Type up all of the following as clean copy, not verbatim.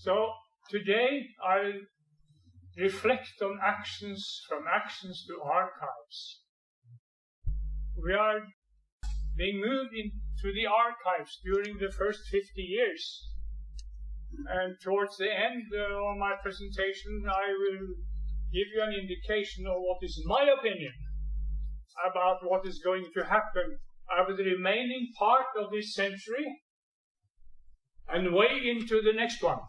So today I'll reflect on from actions to archives. We are being moved into the archives during the first 50 years. And towards the end of my presentation, I will give you an indication of what is my opinion about what is going to happen over the remaining part of this century and way into the next one,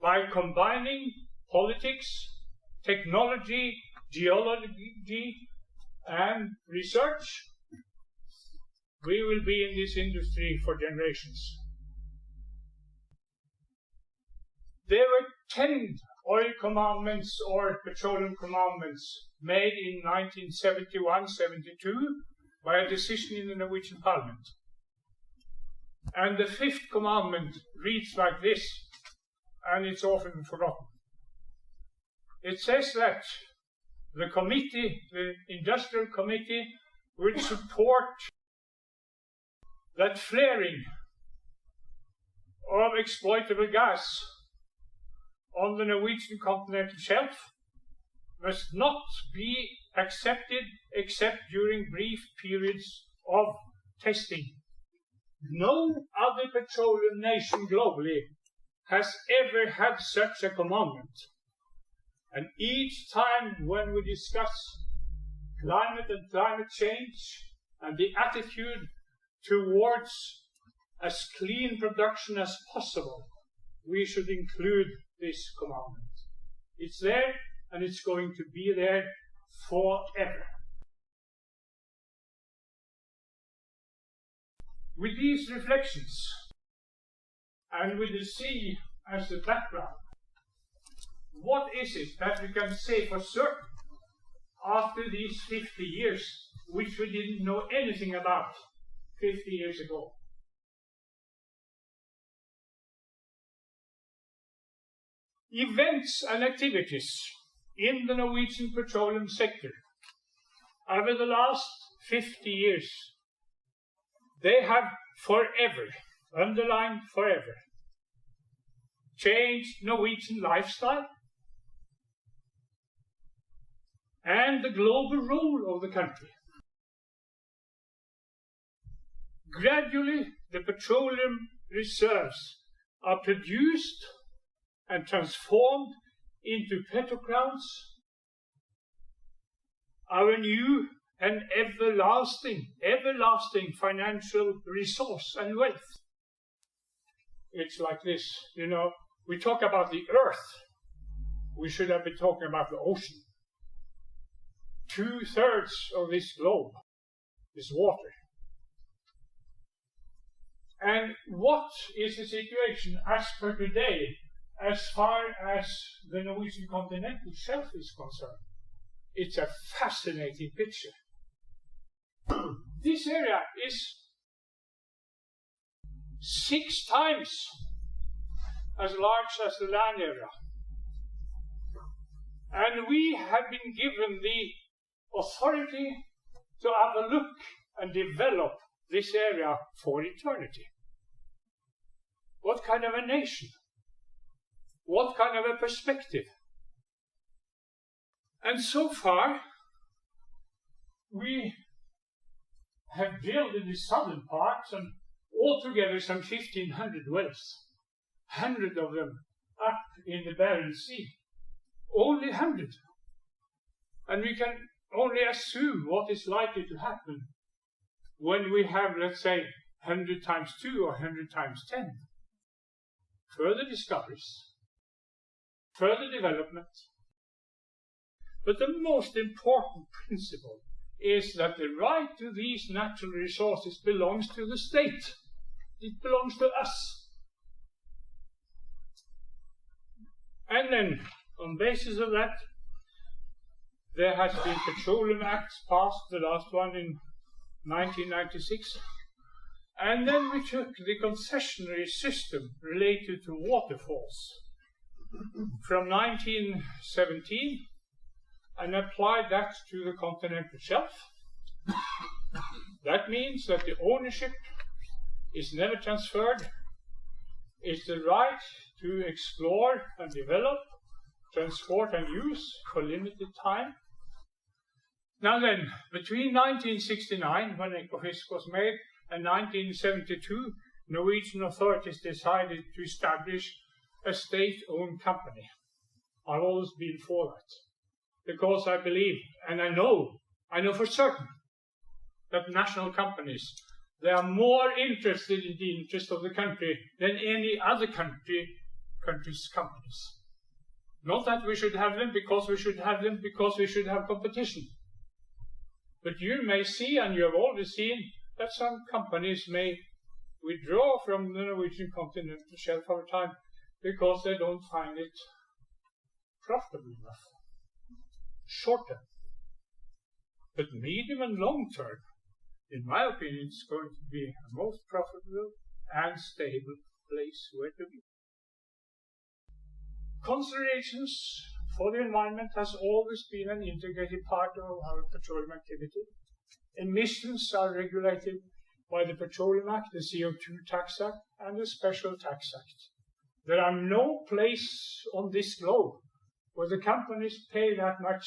by combining politics, technology, geology, and research. We will be in this industry for generations. There were 10 oil commandments or petroleum commandments made in 1971-72 by a decision in the Norwegian Parliament. And the fifth commandment reads like this, and it's often forgotten. It says that the committee, the industrial committee, will support that flaring of exploitable gas on the Norwegian continental shelf must not be accepted except during brief periods of testing. No other petroleum nation globally has ever had such a commandment. And each time when we discuss climate and climate change and the attitude towards as clean production as possible, we should include this commandment. It's there, and it's going to be there forever. With these reflections, and with the sea as the background, what is it that we can say for certain after these 50 years, which we didn't know anything about 50 years ago? Events and activities in the Norwegian petroleum sector over the last 50 years, they have forever, underlined forever, changed Norwegian lifestyle and the global role of the country. Gradually, the petroleum reserves are produced and transformed into petrocrowns, our new and everlasting financial resource and wealth. It's like this, we talk about the earth. We should have been talking about the ocean. 2/3 of this globe is water. And what is the situation as per today, as far as the Norwegian continental shelf is concerned? It's a fascinating picture. This area is 6 times as large as the land area. And we have been given the authority to have a look and develop this area for eternity. What kind of a nation? What kind of a perspective? And so far, we have drilled in the southern parts and altogether some 1,500 wells. 100 of them up in the Barents Sea. Only 100. And we can only assume what is likely to happen when we have, let's say, 100 times 2 or 100 times 10. Further discoveries, further development. But the most important principle is that the right to these natural resources belongs to the state. It belongs to us. And then, on basis of that, there has been petroleum acts passed, the last one in 1996. And then we took the concessionary system related to waterfalls from 1917 and applied that to the continental shelf. That means that the ownership is never transferred. is the right to explore and develop, transport and use for limited time. Now then, between 1969, when Ekofisk was made, and 1972, Norwegian authorities decided to establish a state-owned company. I've always been for that, because I believe, and I know for certain, that national companies, they are more interested in the interest of the country than any other country's companies. Not that we should have them because we should have them because we should have competition. But you may see, and you have already seen, that some companies may withdraw from the Norwegian continental shelf over time because they don't find it profitable enough. Short term. But medium and long term, in my opinion, it's going to be a most profitable and stable place where to be. Considerations for the environment has always been an integrated part of our petroleum activity. Emissions are regulated by the Petroleum Act, the CO2 Tax Act, and the Special Tax Act. There are no place on this globe where the companies pay that much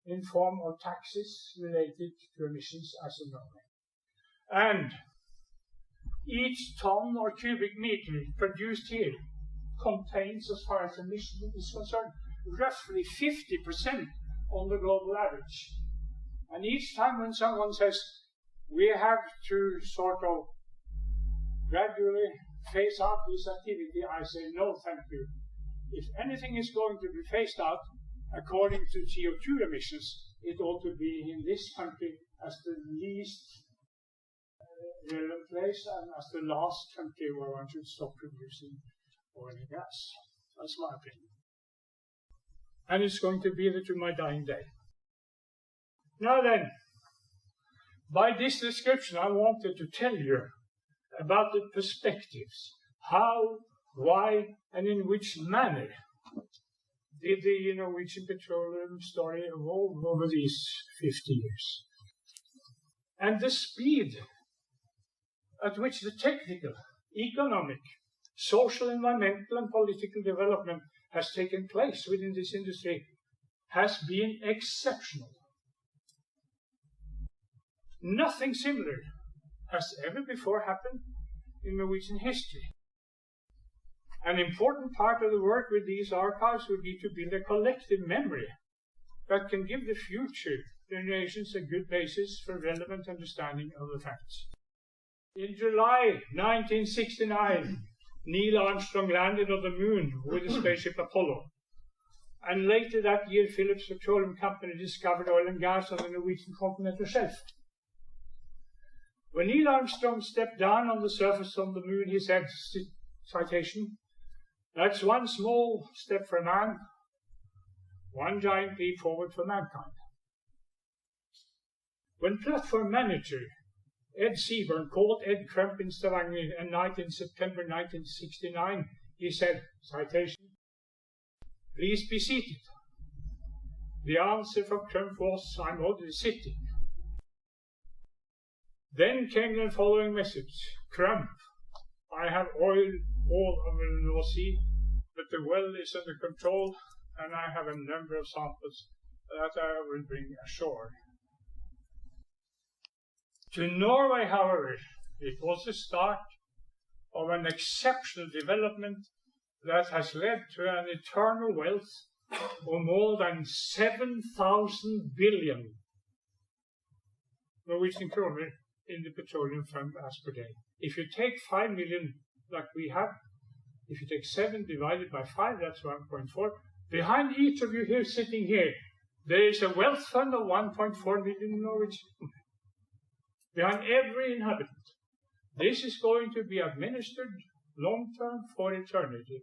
in form of taxes related to emissions as in Norway. And each ton or cubic meter produced here contains, as far as emissions is concerned, roughly 50% on the global average. And each time when someone says, we have to sort of gradually phase out this activity, I say, no, thank you. If anything is going to be phased out, according to CO2 emissions, it ought to be in this country as the least relevant place and as the last country where one should stop producing oil and gas. That's my opinion. And it's going to be there to my dying day. Now then, by this description, I wanted to tell you about the perspectives. How, why, and in which manner did the Norwegian petroleum story evolve over these 50 years? And the speed at which the technical, economic, social, environmental, and political development has taken place within this industry has been exceptional. Nothing similar has ever before happened in Norwegian history. An important part of the work with these archives would be to build a collective memory that can give the future generations a good basis for relevant understanding of the facts. In July 1969, Neil Armstrong landed on the moon with the spaceship Apollo. And later that year, Phillips Petroleum Company discovered oil and gas on the Norwegian continental shelf. When Neil Armstrong stepped down on the surface of the moon, he said, citation, "That's one small step for man, one giant leap forward for mankind." When platform manager Ed Seaburn called Ed Crump in Stavanger a night in September 1969, he said, citation, "Please be seated." The answer from Crump was, "I'm already sitting." Then came the following message, "Crump, I have oil all over the North Sea, but the well is under control, and I have a number of samples that I will bring ashore." To Norway, however, it was the start of an exceptional development that has led to an eternal wealth of more than 7,000 billion Norwegian kroner in the petroleum fund as per day. If you take 5 million like we have, if you take 7 divided by 5, that's 1.4. Behind each of you here sitting here, there is a wealth fund of 1.4 million Norwegian. Behind every inhabitant. This is going to be administered long-term for eternity.